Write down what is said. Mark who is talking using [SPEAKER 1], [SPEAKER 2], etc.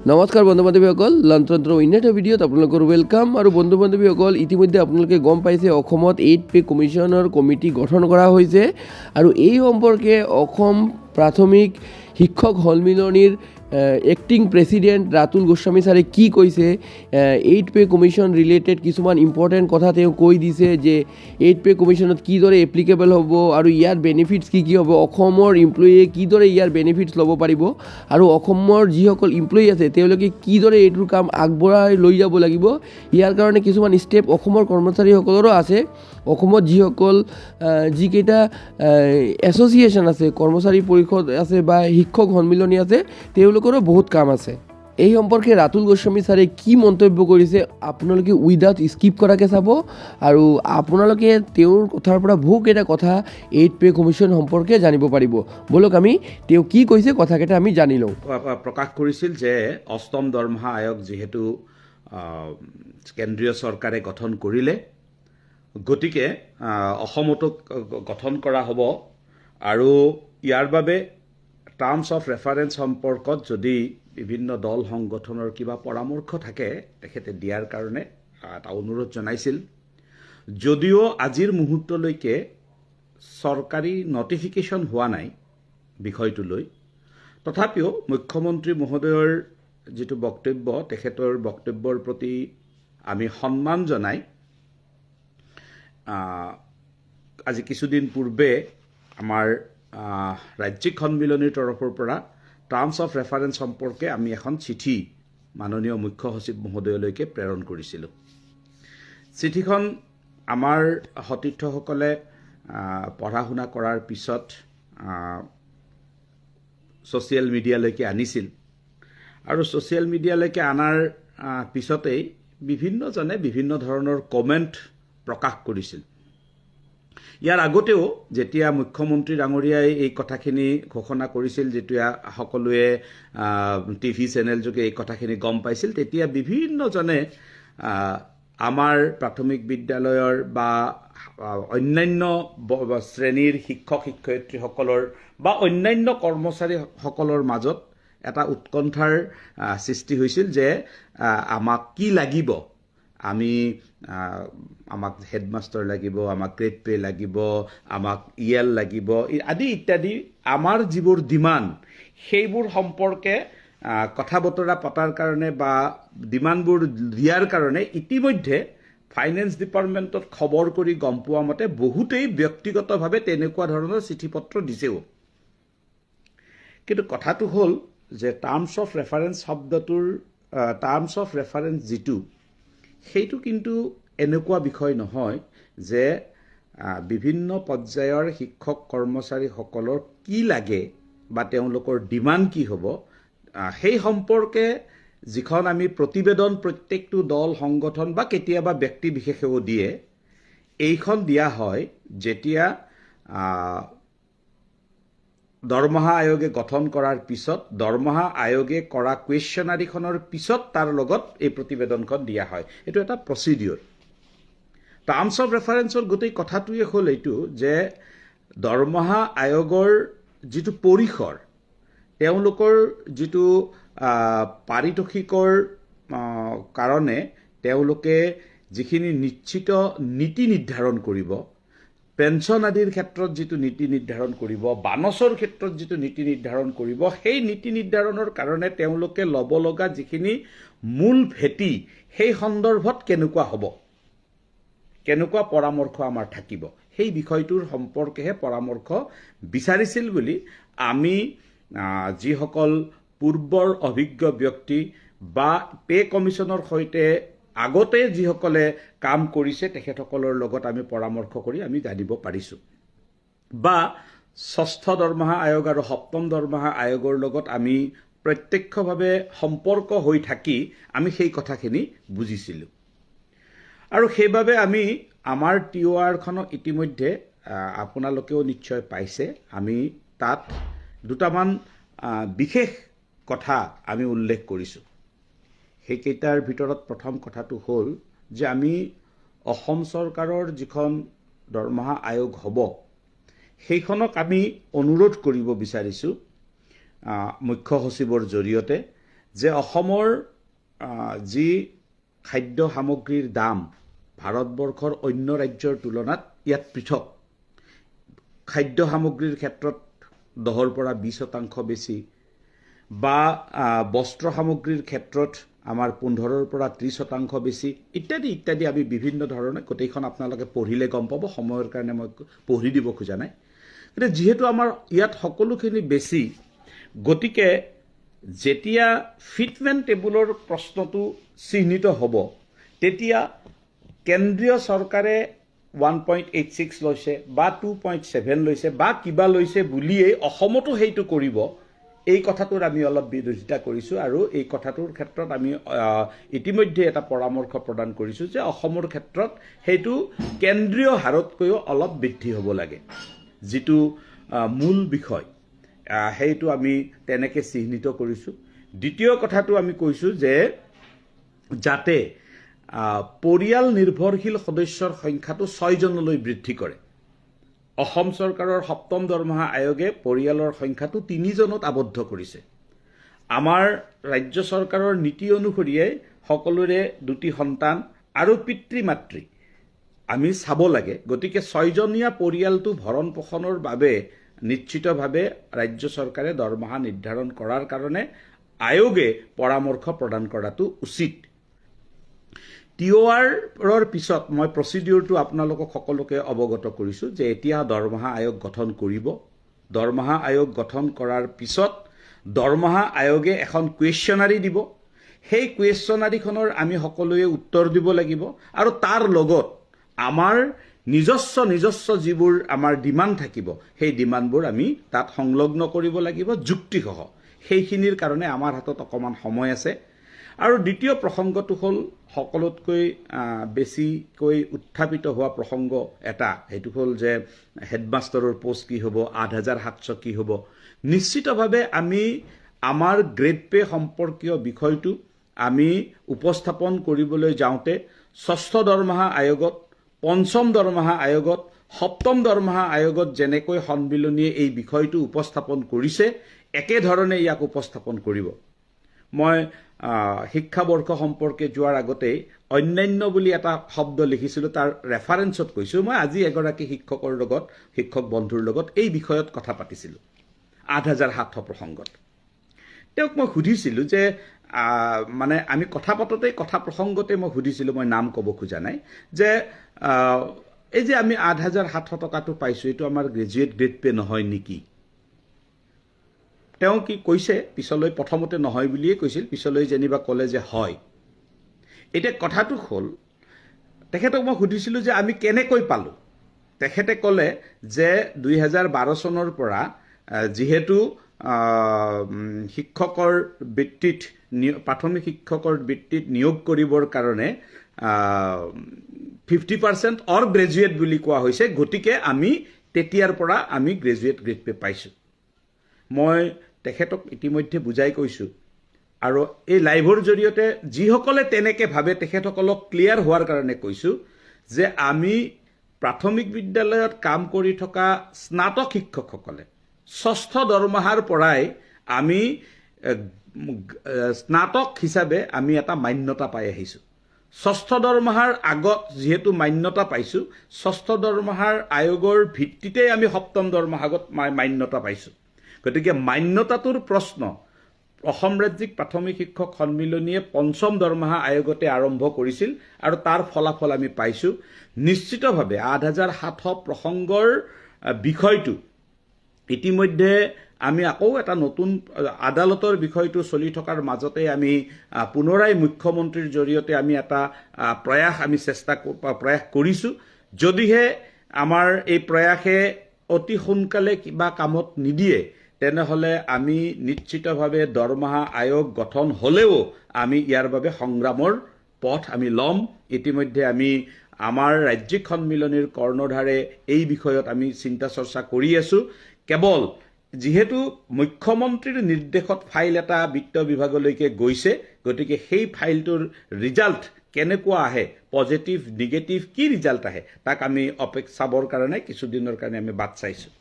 [SPEAKER 1] নমস্কাৰ বন্ধু বান্ধৱীসকল, লন্ত্ৰন্ত্ৰ অন্য এটা ভিডিঅ'ত আপোনালোকৰ ৱেলকাম। আৰু বন্ধু বান্ধৱীসকল, ইতিমধ্যে আপোনালোকে গম পাইছে অসমত 8 পে কমিশ্যনৰ কমিটি গঠন কৰা হৈছে। আৰু এই সম্পৰ্কে অসম প্ৰাথমিক শিক্ষক সন্মিলনীৰ এক্টিং প্ৰেছিডেণ্ট ৰাতুল গোস্বামী ছাৰে কি কৈছে, 8 পে কমিশ্যন ৰিলেটেড কিছুমান ইম্পৰ্টেণ্ট কথা তেওঁ কৈ দিছে যে 8 পে কমিশ্যনত কিদৰে এপ্লিকেবল হ'ব আৰু ইয়াৰ বেনিফিটছ কি হ'ব, অসমৰ এমপ্লয়ীয়ে কিদৰে ইয়াৰ বেনিফিটছ ল'ব পাৰিব, আৰু অসমৰ যিসকল এমপ্লয়ী আছে তেওঁলোকে কিদৰে এইটোৰ কাম আগবঢ়াই লৈ যাব লাগিব। ইয়াৰ কাৰণে কিছুমান ষ্টেপ অসমৰ কৰ্মচাৰীসকলৰো আছে। অসমত যিকেইটা এছ'চিয়েশ্যন আছে, কৰ্মচাৰী পৰিষদ আছে বা শিক্ষক সন্মিলনী আছে, তেওঁলোকৰো বহুত কাম আছে। এই সম্পৰ্কে ৰাতুল গোস্বামী ছাৰে কি মন্তব্য কৰিছে আপোনালোকে উইদাউট স্কিপ কৰাকৈ চাব, আৰু আপোনালোকে তেওঁৰ কথাৰ পৰা বহুকেইটা কথা 8 পে কমিশ্যন সম্পৰ্কে জানিব পাৰিব। বলক আমি তেওঁ কি কৈছে কথাকেইটা আমি জানি লওঁ।
[SPEAKER 2] প্ৰকাশ কৰিছিল যে অষ্টম দৰমহা আয়োগ যিহেতু কেন্দ্ৰীয় চৰকাৰে গঠন কৰিলে, গতিকে অসমতো গঠন কৰা হ'ব। আৰু ইয়াৰ বাবে টাৰ্মছ অফ ৰেফাৰেঞ্চ সম্পৰ্কত যদি বিভিন্ন দল সংগঠনৰ কিবা পৰামৰ্শ থাকে তেখেতে দিয়াৰ কাৰণে এটা অনুৰোধ জনাইছিল। যদিও আজিৰ মুহূৰ্তলৈকে চৰকাৰী নটিফিকেশ্যন হোৱা নাই বিষয়টোলৈ, তথাপিও মুখ্যমন্ত্ৰী মহোদয়ৰ যিটো বক্তব্য, তেখেতৰ বক্তব্যৰ প্ৰতি আমি সন্মান জনাই আজি কিছুদিন পূৰ্বে আমাৰ ৰাজ্যিক সন্মিলনীৰ তৰফৰ পৰা টাৰ্মছ অফ ৰেফাৰেঞ্চ সম্পৰ্কে আমি এখন চিঠি মাননীয় মুখ্য সচিব মহোদয়লৈকে প্ৰেৰণ কৰিছিলোঁ। চিঠিখন আমাৰ সতীৰ্থসকলে পঢ়া শুনা কৰাৰ পিছত ছ'চিয়েল মিডিয়ালৈকে আনিছিল, আৰু ছ'চিয়েল মিডিয়ালৈকে অনাৰ পিছতেই বিভিন্নজনে বিভিন্ন ধৰণৰ কমেণ্ট প্ৰকাশ কৰিছিল। ইয়াৰ আগতেও যেতিয়া মুখ্যমন্ত্ৰী ডাঙৰীয়াই এই কথাখিনি ঘোষণা কৰিছিল, যেতিয়া সকলোৱে টিভি চেনেলযোগে এই কথাখিনি গম পাইছিল, তেতিয়া বিভিন্নজনে আমাৰ প্ৰাথমিক বিদ্যালয়ৰ বা অন্যান্য শ্ৰেণীৰ শিক্ষক শিক্ষয়িত্ৰীসকলৰ বা অন্যান্য কৰ্মচাৰীসকলৰ মাজত এটা উৎকণ্ঠাৰ সৃষ্টি হৈছিল যে আমাক কি লাগিব, আমাক হেডমাষ্টাৰ লাগিব, আমাক গ্ৰেড পে লাগিব, আমাক ইএল লাগিব আদি ইত্যাদি আমাৰ যিবোৰ ডিমাণ্ড, সেইবোৰ সম্পৰ্কে কথা বতৰা পতাৰ কাৰণে বা ডিমাণ্ডবোৰ দিয়াৰ কাৰণে ইতিমধ্যে ফাইনেন্স ডিপাৰ্টমেণ্টত খবৰ কৰি গম পোৱা মতে বহুতেই ব্যক্তিগতভাৱে তেনেকুৱা ধৰণৰ চিঠি পত্ৰ দিছেও। কিন্তু কথাটো হ'ল যে টাৰ্মছ অফ ৰেফাৰেঞ্চ শব্দটোৰ টাৰ্মছ অফ ৰেফাৰেঞ্চ যিটো, সেইটো কিন্তু এনেকুৱা বিষয় নহয় যে বিভিন্ন পৰ্যায়ৰ শিক্ষক কৰ্মচাৰীসকলৰ কি লাগে বা তেওঁলোকৰ ডিমাণ্ড কি হ'ব, সেই সম্পৰ্কে যিখন আমি প্ৰতিবেদন প্ৰত্যেকটো দল সংগঠন বা কেতিয়াবা ব্যক্তি বিশেষেও দিয়ে, এইখন দিয়া হয় যেতিয়া দৰমহা আয়োগে গঠন কৰাৰ পিছত, দৰমহা আয়োগে কৰা কুৱেশ্যনাৰীখনৰ পিছত তাৰ লগত এই প্ৰতিবেদনখন দিয়া হয়। এইটো এটা প্ৰচিডিউৰ। টাৰ্মছ অফ ৰেফাৰেঞ্চৰ গোটেই কথাটোৱে হ'ল এইটো যে দৰমহা আয়োগৰ যিটো পৰিসৰ, তেওঁলোকৰ যিটো পাৰিতোষিকৰ কাৰণে তেওঁলোকে যিখিনি নিশ্চিত নীতি নিৰ্ধাৰণ কৰিব, পেঞ্চন আদিৰ ক্ষেত্ৰত যিটো নীতি নিৰ্ধাৰণ কৰিব, বানচৰ ক্ষেত্ৰত যিটো নীতি নিৰ্ধাৰণ কৰিব, সেই নীতি নিৰ্ধাৰণৰ কাৰণে তেওঁলোকে ল'ব লগা যিখিনি মূল ভেটি, সেই সন্দৰ্ভত কেনেকুৱা হ'ব, কেনেকুৱা পৰামৰ্শ আমাৰ থাকিব, সেই বিষয়টোৰ সম্পৰ্কেহে পৰামৰ্শ বিচাৰিছিল বুলি আমি যিসকল পূৰ্বৰ অভিজ্ঞ ব্যক্তি বা পে কমিশ্যনৰ সৈতে আগতে যিসকলে কাম কৰিছে তেখেতসকলৰ লগত আমি পৰামৰ্শ কৰি আমি জানিব পাৰিছোঁ, বা ষষ্ঠ দৰমহা আয়োগ আৰু সপ্তম দৰমহা আয়োগৰ লগত আমি প্ৰত্যক্ষভাৱে সম্পৰ্ক হৈ থাকি আমি সেই কথাখিনি বুজিছিলোঁ। আৰু সেইবাবে আমি আমাৰ TOR-খনক ইতিমধ্যে আপোনালোকেও নিশ্চয় পাইছে, আমি তাত দুটামান বিশেষ কথা আমি উল্লেখ কৰিছোঁ। সেইকেইটাৰ ভিতৰত প্ৰথম কথাটো হ'ল যে আমি অসম চৰকাৰৰ যিখন দৰমহা আয়োগ হ'ব, সেইখনক আমি অনুৰোধ কৰিব বিচাৰিছোঁ মুখ্য সচিবৰ জৰিয়তে যে অসমৰ যি খাদ্য সামগ্ৰীৰ দাম ভাৰতবৰ্ষৰ অন্য ৰাজ্যৰ তুলনাত ইয়াত পৃথক। খাদ্য সামগ্ৰীৰ ক্ষেত্ৰত 10ৰ পৰা 20% বেছি বা বস্ত্ৰ সামগ্ৰীৰ ক্ষেত্ৰত আমাৰ 15ৰ পৰা 30% বেছি ইত্যাদি ইত্যাদি আমি বিভিন্ন ধৰণে গোটেইখন আপোনালোকে পঢ়িলে গম পাব, সময়ৰ কাৰণে মই পঢ়ি দিব খোজা নাই। কিন্তু যিহেতু আমাৰ ইয়াত সকলোখিনি বেছি, গতিকে যেতিয়া ফিটমেণ্ট টেবুলৰ প্ৰশ্নটো চিহ্নিত হ'ব তেতিয়া কেন্দ্ৰীয় চৰকাৰে 1.86 লৈছে বা 2.7 লৈছে বা কিবা লৈছে বুলিয়েই অসমতো সেইটো কৰিব, এই কথাটোৰ আমি অলপ বিৰোধিতা কৰিছোঁ। আৰু এই কথাটোৰ ক্ষেত্ৰত আমি ইতিমধ্যে এটা পৰামৰ্শ প্ৰদান কৰিছোঁ যে অসমৰ ক্ষেত্ৰত সেইটো কেন্দ্ৰীয় হাৰতকৈও অলপ বৃদ্ধি হ'ব লাগে। যিটো মূল বিষয় সেইটো আমি তেনেকৈ চিহ্নিত কৰিছোঁ। দ্বিতীয় কথাটো আমি কৈছোঁ যে যাতে পৰিয়াল নিৰ্ভৰশীল সদস্যৰ সংখ্যাটো 6জনলৈ বৃদ্ধি কৰে। অসম চৰকাৰৰ 7ম দৰমহা আয়োগে পৰিয়ালৰ সংখ্যাটো 3জনত আবদ্ধ কৰিছে। আমাৰ ৰাজ্য চৰকাৰৰ নীতি অনুসৰিয়ে সকলোৰে 2টি সন্তান আৰু পিতৃ মাতৃ আমি চাব লাগে। গতিকে 6জনীয়া পৰিয়ালটো ভৰণ পোষণৰ বাবে নিশ্চিতভাৱে ৰাজ্য চৰকাৰে দৰমহা নিৰ্ধাৰণ কৰাৰ কাৰণে আয়োগে পৰামৰ্শ প্ৰদান কৰাটো উচিত। TOR পিছত মই প্ৰচিডিউৰটো আপোনালোকক সকলোকে অৱগত কৰিছোঁ যে এতিয়া দৰমহা আয়োগ গঠন কৰিব। দৰমহা আয়োগ গঠন কৰাৰ পিছত দৰমহা আয়োগে এখন কুৱেশ্যনাৰী দিব। সেই কুৱেশ্যনাৰীখনৰ আমি সকলোৱে উত্তৰ দিব লাগিব আৰু তাৰ লগত আমাৰ নিজস্ব যিবোৰ আমাৰ ডিমাণ্ড থাকিব সেই ডিমাণ্ডবোৰ আমি তাত সংলগ্ন কৰিব লাগিব যুক্তিসহ। সেইখিনিৰ কাৰণে আমাৰ হাতত অকণমান সময় আছে। আৰু দ্বিতীয় প্ৰসংগটো হ'ল সকলোতকৈ বেছিকৈ উত্থাপিত হোৱা প্ৰসংগ এটা, সেইটো হ'ল যে হেডমাষ্টাৰৰ পোষ্ট কি হ'ব, 8,700 কি হ'ব। নিশ্চিতভাৱে আমি আমাৰ গ্ৰেড পে সম্পৰ্কীয় বিষয়টো আমি উপস্থাপন কৰিবলৈ যাওঁতে 6ষ্ঠ দৰমহা আয়োগত, 5ম দৰমহা আয়োগত, 7ম দৰমহা আয়োগত যেনেকৈ সন্মিলনীয়ে এই বিষয়টো উপস্থাপন কৰিছে একেধৰণে ইয়াক উপস্থাপন কৰিব। মই শিক্ষাবৰ্ষ সম্পৰ্কে যোৱাৰ আগতেই অন্যান্য বুলি এটা শব্দ লিখিছিলোঁ, তাৰ ৰেফাৰেঞ্চত কৈছোঁ। মই আজি এগৰাকী শিক্ষক বন্ধুৰ লগত এই বিষয়ত কথা পাতিছিলোঁ 8,700 প্ৰসংগত। তেওঁক মই সুধিছিলোঁ যে মানে আমি কথা পাতোঁতেই কথা প্ৰসংগতে মই সুধিছিলোঁ, মই নাম ক'ব খোজা নাই, যে এই যে আমি 8,700 টকাটো পাইছোঁ এইটো আমাৰ গ্ৰেজুৱেট গ্ৰেড পে নহয় নেকি? তেওঁ কি কৈছে, পিছলৈ প্ৰথমতে নহয় বুলিয়েই কৈছিল, পিছলৈ যেনিবা ক'লে যে হয়। এতিয়া কথাটো হ'ল তেখেতক মই সুধিছিলোঁ যে আমি কেনেকৈ পালোঁ। তেখেতে ক'লে যে 2012 চনৰ পৰা যিহেতু শিক্ষকৰ বৃত্তিত প্ৰাথমিক শিক্ষকৰ বৃত্তিত নিয়োগ কৰিবৰ কাৰণে 50% অৰ গ্ৰেজুৱেট বুলি কোৱা হৈছে, গতিকে আমি তেতিয়াৰ পৰা আমি গ্ৰেজুৱেট গ্ৰেড পে পাইছোঁ। মই তেখেতক ইতিমধ্যে বুজাই কৈছোঁ আৰু এই লাইভৰ জৰিয়তে যিসকলে তেনেকৈ ভাবে তেখেতসকলক ক্লিয়াৰ হোৱাৰ কাৰণে কৈছোঁ যে আমি প্ৰাথমিক বিদ্যালয়ত কাম কৰি থকা স্নাতক শিক্ষকসকলে 6ষ্ঠ দৰমহাৰ পৰাই আমি স্নাতক হিচাপে আমি এটা মান্যতা পাই আহিছোঁ। 6ষ্ঠ দৰমহাৰ আগত যিহেতু মান্যতা পাইছোঁ, 6ষ্ঠ দৰমহাৰ আয়োগৰ ভিত্তিতেই আমি 7ম দৰমহাগত মান্যতা পাইছোঁ। গতিকে মান্যতাটোৰ প্ৰশ্ন অসম ৰাজ্যিক প্ৰাথমিক শিক্ষক সন্মিলনীয়ে 5ম দৰমহা আয়োগতে আৰম্ভ কৰিছিল আৰু তাৰ ফলাফল আমি পাইছোঁ। নিশ্চিতভাৱে 8,700 প্ৰসংগৰ বিষয়টো ইতিমধ্যে আমি আকৌ এটা নতুন আদালতৰ বিষয়টো চলি থকাৰ মাজতে আমি পুনৰাই মুখ্যমন্ত্ৰীৰ জৰিয়তে আমি এটা প্ৰয়াস কৰিছোঁ। যদিহে আমাৰ এই প্ৰয়াসে অতি সোনকালে কিবা কামত নিদিয়ে তেনেহ'লে আমি নিশ্চিতভাৱে দৰমহা আয়োগ গঠন হ'লেও আমি ইয়াৰ বাবে সংগ্ৰামৰ পথ আমি ল'ম। ইতিমধ্যে আমি আমাৰ ৰাজ্যিক সন্মিলনীৰ কৰ্ণধাৰে এই বিষয়ত আমি চিন্তা চৰ্চা কৰি আছোঁ। কেৱল যিহেতু মুখ্যমন্ত্ৰীৰ নিৰ্দেশত ফাইল এটা বিত্ত বিভাগলৈকে গৈছে, গতিকে সেই ফাইলটোৰ ৰিজাল্ট কেনেকুৱা আহে, পজিটিভ নিগেটিভ কি ৰিজাল্ট আহে তাক আমি চাবৰ কাৰণে কিছুদিনৰ কাৰণে আমি বাট চাইছোঁ।